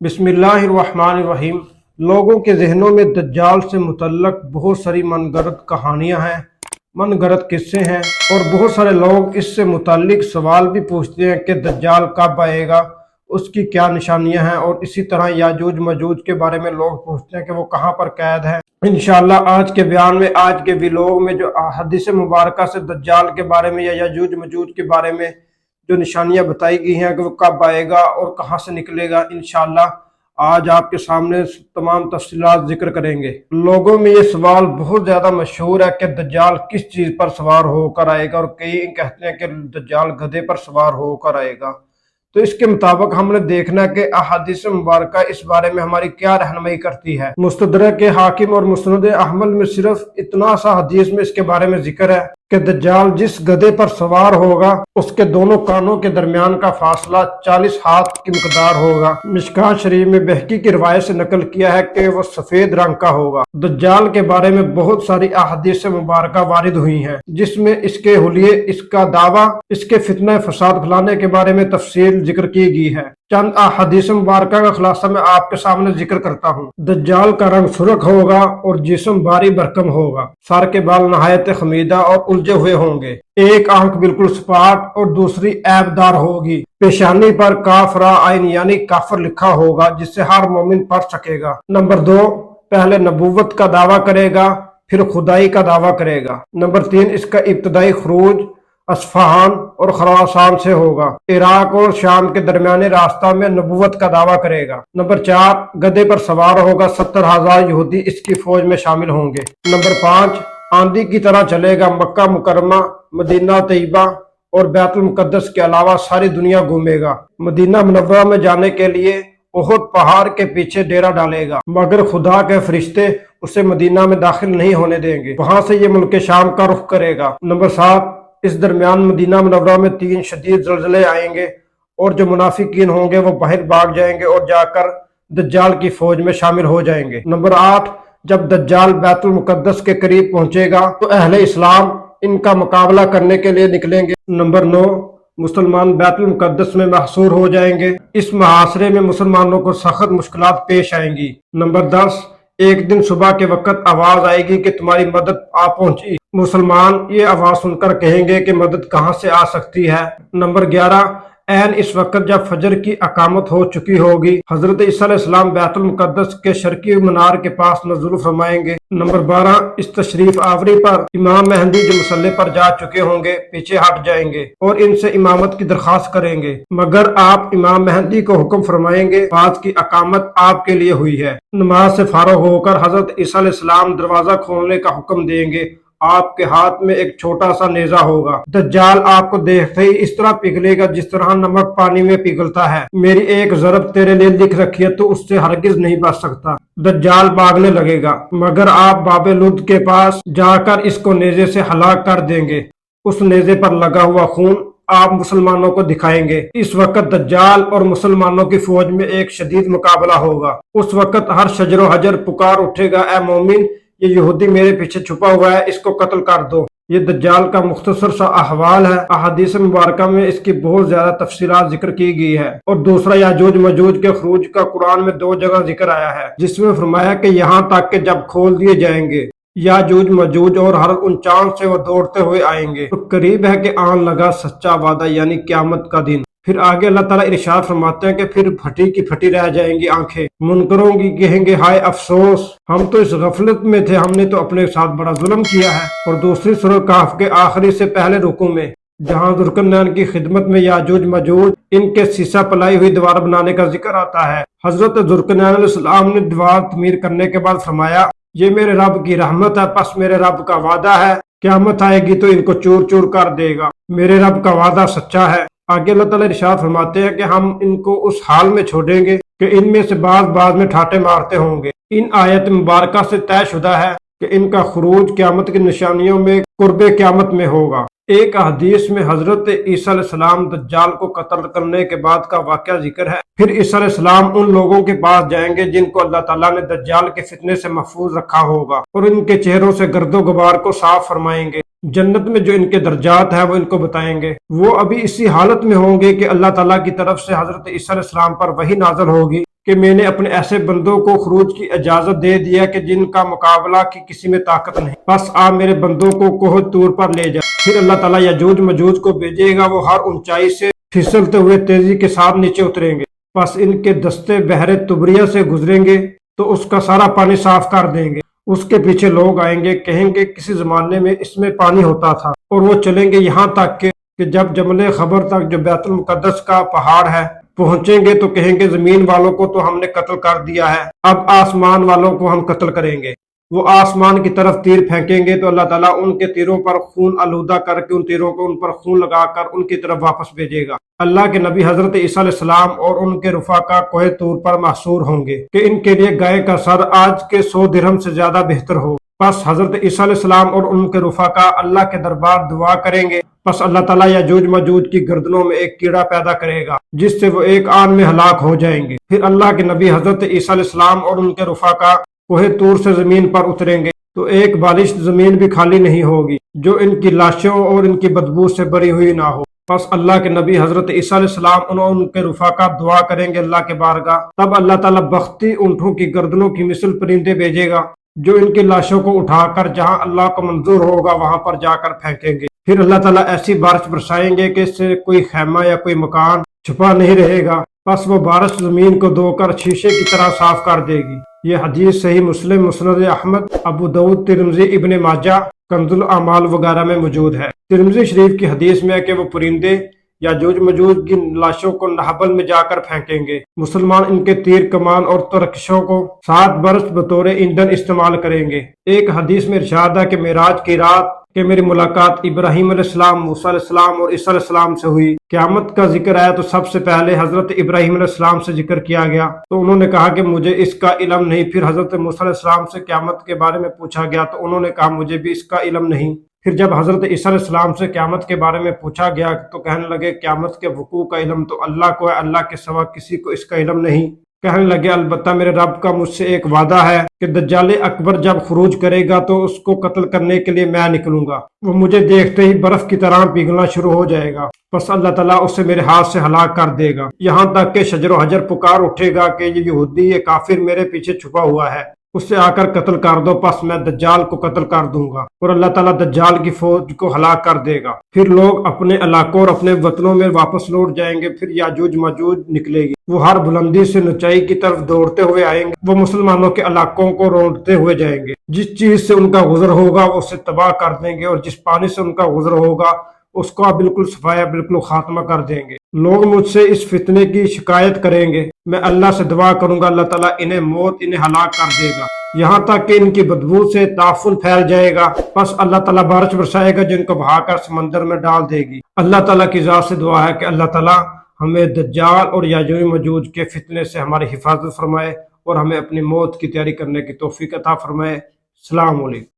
बिस्मिल्लाहिर्रहमानिर्रहीम। लोगों के जहनों में दज्जाल से मुतल्लक बहुत सारी मनगढ़ंत कहानियां हैं, मनगढ़ंत किस्से हैं, और बहुत सारे लोग इससे मुतल्लिक सवाल भी पूछते हैं कि दज्जाल कब आएगा, उसकी क्या निशानियां हैं। और इसी तरह याजूज मजूज के बारे में लोग पूछते हैं कि वो कहाँ पर कैद है। इंशाअल्लाह आज के बयान में, आज के व्लॉग में जो हदीस मुबारका से दज्जाल के बारे में या याजूज मजूज के बारे में जो निशानियां बताई गई हैं कि वो कब आएगा और कहाँ से निकलेगा, इंशाअल्लाह आज आपके सामने तमाम तफसीलात जिक्र करेंगे। लोगों में ये सवाल बहुत ज़्यादा मशहूर है कि दज्जाल किस चीज़ पर सवार होकर आएगा, और कई कहते हैं कि दज्जाल गधे पर सवार होकर आएगा। तो इसके मुताबिक हमने देखना कि अहादीस मुबारक इस बारे में हमारी क्या रहनुमाई करती है। मुस्तदरक के हाकिम और मुस्नद अहमद में सिर्फ इतना सा हदीस में इसके बारे में जिक्र है कि दज्जाल जिस गधे पर सवार होगा उसके दोनों कानों के दरमियान का फासला 40 हाथ की मिकदार होगा। मिशकात शरीफ में बहकी की रिवायत से नकल किया है कि वो सफेद रंग का होगा। दज्जाल के बारे में बहुत सारी अहादीस मुबारक वारिद हुई हैं, जिसमें इसके हुलिये, इसका दावा, इसके फितना फसाद फैलाने के बारे में तफसील जिक्र की गई है। चंद अहादीस मुबारक का खुलासा मैं आपके सामने जिक्र करता हूँ। दज्जाल का रंग सुर्ख होगा और जिस्म भारी भरकम होगा। सर के बाल नहायत खमीदा और उलझे हुए होंगे। एक आंख बिल्कुल सपाट और दूसरी ऐबदार होगी। पेशानी पर काफरा आइन यानी काफर लिखा होगा, जिससे हर मोमिन पढ़ सकेगा। नंबर 2, पहले नबूवत का दावा करेगा, फिर खुदाई का दावा करेगा। नंबर 3, इसका इब्तदाई खरूज अस्फहान और खरासान से होगा। इराक और शाम के दरमियाने रास्ता में नबूवत का दावा करेगा। नंबर 4, गधे पर सवार होगा। 70,000 यहूदी इसकी फौज में शामिल होंगे। नंबर 5, आंधी की तरह चलेगा। मक्का मुकरमा, मदीना तैयबा और बैतुल मुकद्दस के अलावा सारी दुनिया घूमेगा। मदीना मुनव्वरा में जाने के लिए उहुद पहाड़ के पीछे डेरा डालेगा, मगर खुदा के फरिश्ते उसे मदीना में दाखिल नहीं होने देंगे। वहां से ये मुल्क शाम का रुख करेगा। नंबर 7, इस दरमियान मदीना मुनव्वरा में 3 शदीद ज़लज़ले आएंगे और जो मुनाफिकीन होंगे वो बाहर भाग जाएंगे और जाकर दज्जाल की फौज में शामिल हो जाएंगे। नंबर 8, जब दज्जाल बैतुल मुकद्दस के करीब पहुंचेगा तो अहले इस्लाम इनका मुकाबला करने के लिए निकलेंगे। नंबर 9, मुसलमान बैतुल मुकद्दस में महसूर हो जाएंगे। इस मुहासरे में मुसलमानों को सख्त मुश्किलात पेश आएंगी। नंबर 10, एक दिन सुबह के वक्त आवाज आएगी कि तुम्हारी मदद आ पहुंची। मुसलमान ये आवाज सुनकर कहेंगे कि मदद कहां से आ सकती है। नंबर 11, ऐन इस वक्त जब फजर की अकामत हो चुकी होगी, हजरत ईसा अलैहिस्सलाम बैतुल मुकद्दस के शर्की मीनार के पास नज़ुल फरमाएंगे। नंबर 12, इस तशरीफ आवरी पर इमाम मेहंदी जो मुसल्ले पर जा चुके होंगे पीछे हट जाएंगे और इनसे इमामत की दरख्वास्त करेंगे, मगर आप इमाम मेहंदी को हुक्म फरमाएंगे बात की अकामत आपके लिए हुई है। नमाज से फारग होकर हजरत ईसा अलैहिस्सलाम दरवाजा खोलने का हुक्म देंगे। आपके हाथ में एक छोटा सा नेजा होगा। दज्जाल आपको देखते ही इस तरह पिघलेगा जिस तरह नमक पानी में पिघलता है। मेरी एक ज़रब तेरे लिए लिख रखी है, तो उससे हरगिज नहीं बच सकता। दज्जाल भागने लगेगा, मगर आप बाबे लुद के पास जाकर इसको नेजे से हलाक कर देंगे। उस नेजे पर लगा हुआ खून आप मुसलमानों को दिखाएंगे। इस वक्त दज्जाल और मुसलमानों की फौज में एक शदीद मुकाबला होगा। उस वक्त हर शजरो हजर पुकार उठेगा, ए मोमिन, ये यहूदी मेरे पीछे छुपा हुआ है, इसको कत्ल कर दो। ये दज्जाल का मुख्तसर सा अहवाल है। अहादीस मुबारक में इसकी बहुत ज्यादा तफसीलात जिक्र की गई है। और दूसरा, याजूज मजूज के खरूज का कुरान में 2 जगह जिक्र आया है, जिसमें फरमाया कि यहाँ तक कि जब खोल दिए जाएंगे याजूज मजूज और हर उन चांद से वो दौड़ते हुए आएंगे, तो करीब है कि आन लगा सच्चा वादा यानी क्यामत का दिन। फिर आगे अल्लाह ताला इरशाद फरमाते हैं कि फिर फटी की फटी रह जाएंगी आंखें। मुनकरों की कहेंगे, हाय अफसोस, हम तो इस गफलत में थे, हमने तो अपने साथ बड़ा जुल्म किया है। और दूसरी सूरह काफ के आखिरी से पहले रुकू में, जहाँ जुल्करनैन की खिदमत में याजूज मजूज इनके शीशा पलाई हुई दीवार बनाने का जिक्र आता है। हजरत जुल्करनैन अलैहिस्सलाम ने दीवार तमीर करने के बाद फरमाया, ये मेरे रब की रहमत है, बस मेरे रब का वादा है, क़यामत आएगी तो इनको चूर चूर कर देगा। मेरे रब का वादा सच्चा है। आगे अल्लाह ताला इरशाद फरमाते हैं कि हम इनको उस हाल में छोड़ेंगे कि इनमें से बाद में ठाटे मारते होंगे। इन आयत मुबारका से तयशुदा है कि इनका खुरूज क़यामत की निशानियों में कुर्बे क़यामत में होगा। एक हदीस में हजरत ईसा अलैहिस्सलाम दज्जाल को कत्ल करने के बाद का वाक़या जिक्र है। फिर ईसा अलैहिस्सलाम उन लोगों के पास जाएंगे जिनको अल्लाह ताला ने दज्जाल के फितने से महफूज रखा होगा, और इनके चेहरों से गर्दो गुबार को साफ फरमाएंगे। जन्नत में जो इनके दर्जात है वो इनको बताएंगे। वो अभी इसी हालत में होंगे कि अल्लाह ताला की तरफ से हजरत ईसा अलैहिस्सलाम पर वही नाज़िल होगी کہ میں نے اپنے ایسے بندوں کو خروج کی اجازت دے دیا کہ جن کا مقابلہ کی کسی میں طاقت نہیں، بس آپ میرے بندوں کو کوہ طور پر لے جائیں۔ پھر اللہ تعالیٰ یاجوج مجوج کو بھیجے گا، وہ ہر اونچائی سے پھسلتے ہوئے تیزی کے ساتھ نیچے اتریں گے، بس ان کے دستے بحر تبریہ سے گزریں گے تو اس کا سارا پانی صاف کر دیں گے۔ اس کے پیچھے لوگ آئیں گے، کہیں گے کسی زمانے میں اس میں پانی ہوتا تھا، اور وہ چلیں گے یہاں تک کہ جب جبل خبر تک جو بیت المقدس کا پہاڑ ہے پہنچیں گے تو کہیں گے زمین والوں کو تو ہم نے قتل کر دیا ہے، اب آسمان والوں کو ہم قتل کریں گے۔ وہ آسمان کی طرف تیر پھینکیں گے تو اللہ تعالیٰ ان کے تیروں پر خون آلودہ کر کے ان تیروں کو ان پر خون لگا کر ان کی طرف واپس بھیجے گا۔ اللہ کے نبی حضرت عیسیٰ علیہ السلام اور ان کے رفقا کوہ طور پر محصور ہوں گے کہ ان کے لیے گائے کا سر آج کے 100 درہم سے زیادہ بہتر ہو۔ بس حضرت عیسیٰ علیہ السلام اور ان کے رفقا اللہ کے دربار دعا کریں گے، بس اللہ تعالیٰ یاجوج ماجوج کی گردنوں میں ایک کیڑا پیدا کرے گا جس سے وہ ایک آن میں ہلاک ہو جائیں گے۔ پھر اللہ کے نبی حضرت عیسیٰ علیہ السلام اور ان کے رفقا کوہ طور سے زمین پر اتریں گے تو ایک بالش زمین بھی خالی نہیں ہوگی جو ان کی لاشوں اور ان کی بدبو سے بری ہوئی نہ ہو۔ بس اللہ کے نبی حضرت عیسیٰ علیہ السلام اور ان کے رفقا دعا کریں گے اللہ کے بارگاہ، تب اللہ تعالیٰ بختی اونٹوں کی گردنوں کی مثل پرندے بھیجے گا جو ان کی لاشوں کو اٹھا کر جہاں اللہ کو منظور ہوگا وہاں پر جا کر پھینکیں گے۔ پھر اللہ تعالیٰ ایسی بارش برسائیں گے کہ اس سے کوئی خیمہ یا کوئی مکان چھپا نہیں رہے گا، بس وہ بارش زمین کو دھو کر شیشے کی طرح صاف کر دے گی۔ یہ حدیث صحیح مسلم، مسند احمد، ابو داؤد، ترمذی، ابن ماجہ، کنز الاعمال وغیرہ میں موجود ہے۔ ترمذی شریف کی حدیث میں ہے کہ وہ پرندے یاجوج ماجوج کی لاشوں کو نہبل میں جا کر پھینکیں گے، مسلمان ان کے تیر کمان اور ترکشوں کو 7 برس بطور ایندھن استعمال کریں گے۔ ایک حدیث میں ارشاد ہے کہ معراج کی رات کہ میری ملاقات ابراہیم علیہ السلام، موسیٰ علیہ السلام اور عیسیٰ علیہ السلام سے ہوئی۔ قیامت کا ذکر آیا تو سب سے پہلے حضرت ابراہیم علیہ السلام سے ذکر کیا گیا تو انہوں نے کہا کہ مجھے اس کا علم نہیں۔ پھر حضرت موسیٰ علیہ السلام سے قیامت کے بارے میں پوچھا گیا تو انہوں نے کہا مجھے بھی اس کا علم نہیں۔ پھر جب حضرت عیسیٰ علیہ السلام سے قیامت کے بارے میں پوچھا گیا تو کہنے لگے قیامت کے وقوع کا علم تو اللہ کو ہے، اللہ کے سوا کسی کو اس کا علم نہیں۔ کہنے لگے البتہ میرے رب کا مجھ سے ایک وعدہ ہے کہ دجال اکبر جب خروج کرے گا تو اس کو قتل کرنے کے لیے میں نکلوں گا، وہ مجھے دیکھتے ہی برف کی طرح پگھلنا شروع ہو جائے گا، بس اللہ تعالیٰ اسے میرے ہاتھ سے ہلاک کر دے گا، یہاں تک کہ شجر و حجر پکار اٹھے گا کہ یہ یہودی، یہ کافر میرے پیچھے چھپا ہوا ہے، اس سے آ کر قتل کر دو، پس میں دجال کو قتل کر دوں گا اور اللہ تعالیٰ دجال کی فوج کو ہلاک کر دے گا۔ پھر لوگ اپنے علاقوں اور اپنے وطنوں میں واپس لوٹ جائیں گے، پھر یاجوج ماجوج نکلے گی، وہ ہر بلندی سے اونچائی کی طرف دوڑتے ہوئے آئیں گے، وہ مسلمانوں کے علاقوں کو روندتے ہوئے جائیں گے، جس چیز سے ان کا گزر ہوگا وہ اسے تباہ کر دیں گے، اور جس پانی سے ان کا گزر ہوگا اس کو آپ بالکل صفایا، بالکل خاتمہ کر دیں گے۔ لوگ مجھ سے اس فتنے کی شکایت کریں گے، میں اللہ سے دعا کروں گا، اللہ تعالیٰ انہیں ہلاک کر دے گا، یہاں تک کہ ان کی بدبو سے تعفن پھیل جائے گا، بس اللہ تعالیٰ بارش برسائے گا جن کو بہا کر سمندر میں ڈال دے گی۔ اللہ تعالیٰ کی ذات سے دعا ہے کہ اللہ تعالیٰ ہمیں دجال اور یاجوج ماجوج کے فتنے سے ہماری حفاظت فرمائے اور ہمیں اپنی موت کی تیاری کرنے کی توفیق عطا فرمائے۔ السلام علیکم۔